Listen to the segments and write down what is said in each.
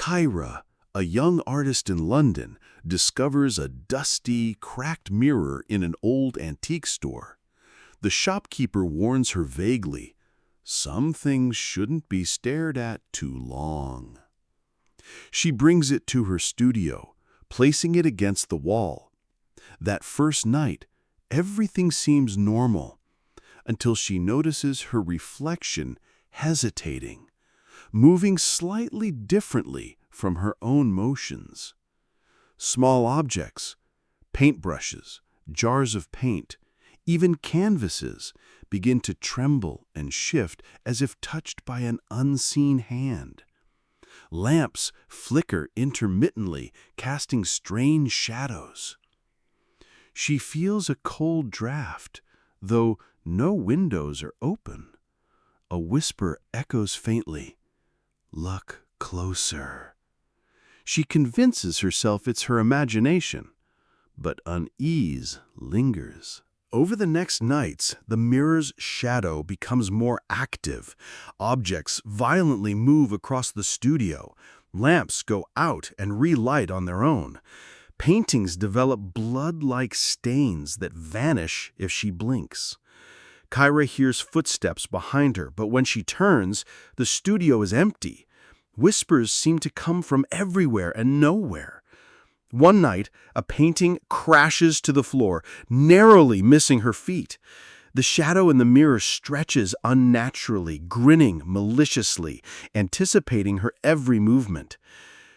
Kyra, a young artist in London, discovers a dusty, cracked mirror in an old antique store. The shopkeeper warns her vaguely, some things shouldn't be stared at too long. She brings it to her studio, placing it against the wall. That first night, everything seems normal, until she notices her reflection hesitating, moving slightly differently from her own motions. Small objects, paintbrushes, jars of paint, even canvases begin to tremble and shift as if touched by an unseen hand. Lamps flicker intermittently, casting strange shadows. She feels a cold draft, though no windows are open. A whisper echoes faintly, "Look closer." She convinces herself it's her imagination, but unease lingers. Over the next nights, the mirror's shadow becomes more active. Objects violently move across the studio. Lamps go out and relight on their own. Paintings develop blood-like stains that vanish if she blinks. Kyra hears footsteps behind her, but when she turns, the studio is empty. Whispers seem to come from everywhere and nowhere. One night, a painting crashes to the floor, narrowly missing her feet. The shadow in the mirror stretches unnaturally, grinning maliciously, anticipating her every movement.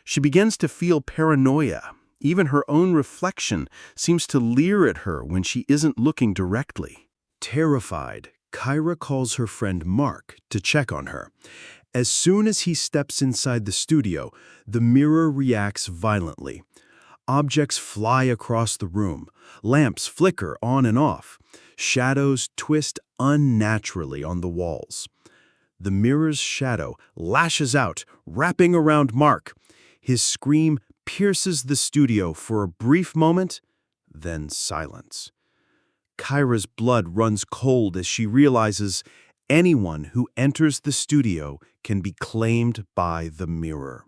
She begins to feel paranoia. Even her own reflection seems to leer at her when she isn't looking directly. Terrified, Kyra calls her friend Mark to check on her. As soon as he steps inside the studio, the mirror reacts violently. Objects fly across the room. Lamps flicker on and off. Shadows twist unnaturally on the walls. The mirror's shadow lashes out, wrapping around Mark. His scream pierces the studio for a brief moment, then silence. Kyra's blood runs cold as she realizes anyone who enters the studio can be claimed by the mirror.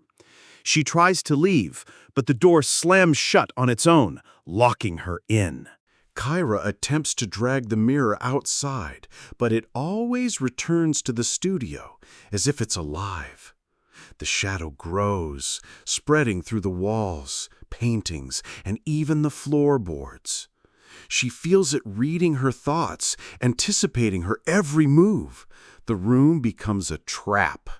She tries to leave, but the door slams shut on its own, locking her in. Kyra attempts to drag the mirror outside, but it always returns to the studio, as if it's alive. The shadow grows, spreading through the walls, paintings, and even the floorboards. She feels it reading her thoughts, anticipating her every move. The room becomes a trap.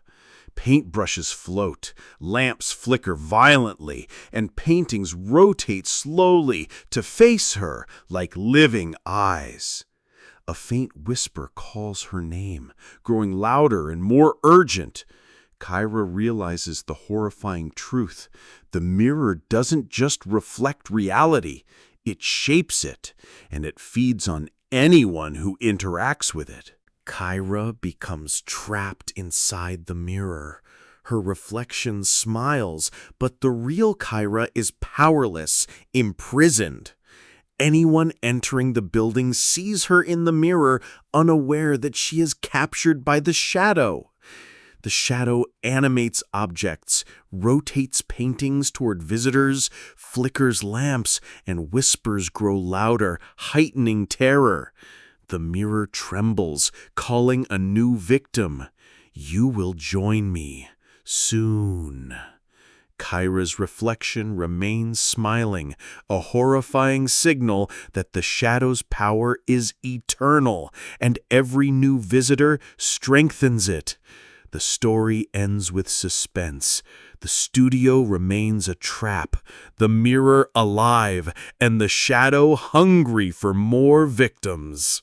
Paintbrushes float, lamps flicker violently, and paintings rotate slowly to face her like living eyes. A faint whisper calls her name, growing louder and more urgent. Kyra realizes the horrifying truth. The mirror doesn't just reflect reality, it shapes it, and it feeds on anyone who interacts with it. Kyra becomes trapped inside the mirror. Her reflection smiles, but the real Kyra is powerless, imprisoned. Anyone entering the building sees her in the mirror, unaware that she is captured by the shadow. The shadow animates objects, rotates paintings toward visitors, flickers lamps, and whispers grow louder, heightening terror. The mirror trembles, calling a new victim. You will join me soon. Kyra's reflection remains smiling, a horrifying signal that the shadow's power is eternal, and every new visitor strengthens it. The story ends with suspense. The studio remains a trap, the mirror alive, and the shadow hungry for more victims.